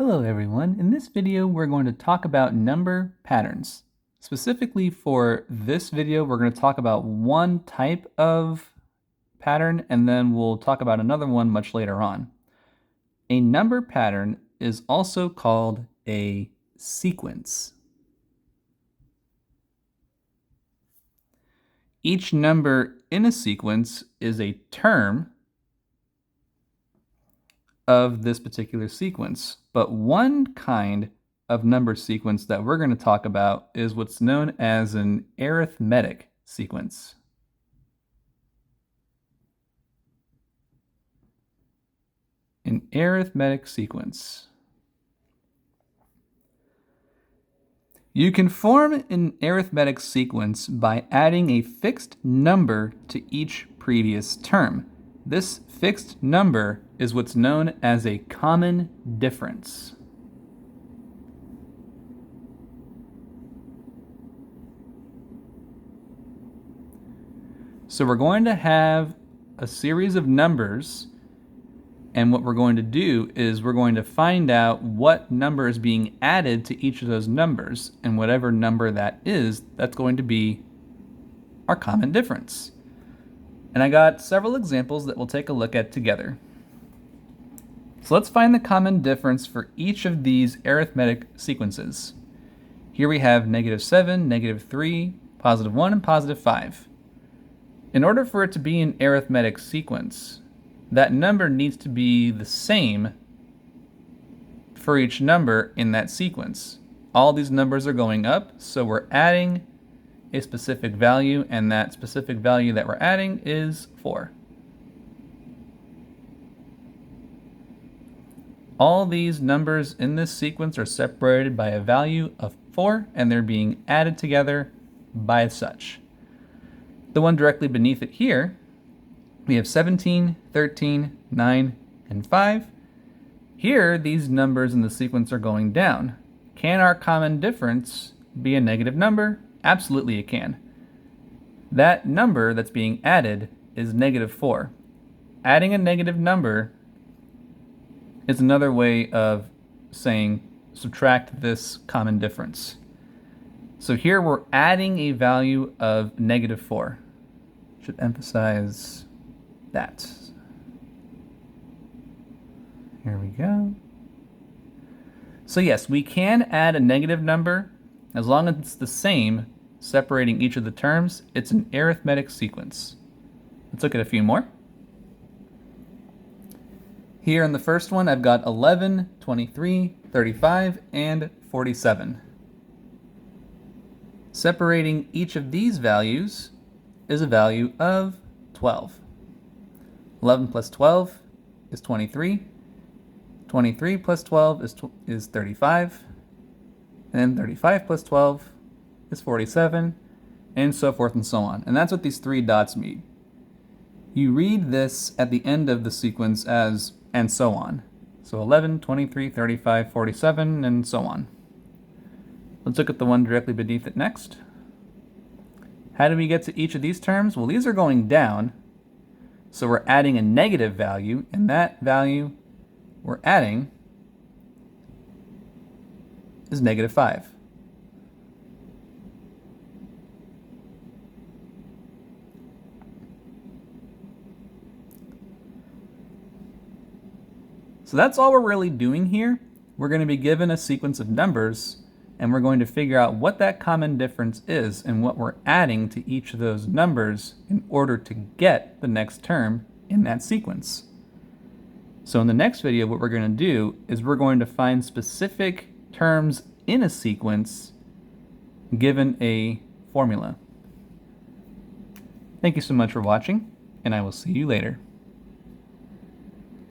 Hello everyone. In this video, we're going to talk about number patterns. Specifically for this video, we're going to talk about one type of pattern, and then we'll talk about another one much later on. A number pattern is also called a sequence. Each number in a sequence is a term of this particular sequence, but one kind of number sequence that we're going to talk about is what's known as an arithmetic sequence. An arithmetic sequence. You can form an arithmetic sequence by adding a fixed number to each previous term. This fixed number is what's known as a common difference. So we're going to have a series of numbers, and what we're going to do is we're going to find out what number is being added to each of those numbers, and whatever number that is, that's going to be our common difference. And I got several examples that we'll take a look at together. So let's find the common difference for each of these arithmetic sequences. Here we have -7, -3, +1, and +5. In order for it to be an arithmetic sequence, that number needs to be the same for each number in that sequence. All these numbers are going up, so we're adding a specific value, and that specific value that we're adding is 4. All these numbers in this sequence are separated by a value of 4, and they're being added together by such. The one directly beneath it here, we have 17, 13, 9, and 5. Here, these numbers in the sequence are going down. Can our common difference be a negative number? Absolutely it can. That number that's being added is -4. Adding a negative number is another way of saying subtract this common difference. So here we're adding a value of -4. Should emphasize that. Here we go. So yes, we can add a negative number. As long as it's the same, separating each of the terms, it's an arithmetic sequence. Let's look at a few more. Here in the first one, I've got 11, 23, 35, and 47. Separating each of these values is a value of 12. 11 plus 12 is 23. 23 plus 12 is 35. And 35 plus 12 is 47, and so forth and so on. And that's what these 3 dots mean. You read this at the end of the sequence as and so on. So 11, 23, 35, 47, and so on. Let's look at the one directly beneath it next. How do we get to each of these terms? Well, these are going down, so we're adding a negative value, and that value we're adding is -5. So that's all we're really doing here. We're going to be given a sequence of numbers, and we're going to figure out what that common difference is and what we're adding to each of those numbers in order to get the next term in that sequence. So in the next video, what we're going to do is we're going to find specific terms in a sequence given a formula. Thank you so much for watching, and I will see you later.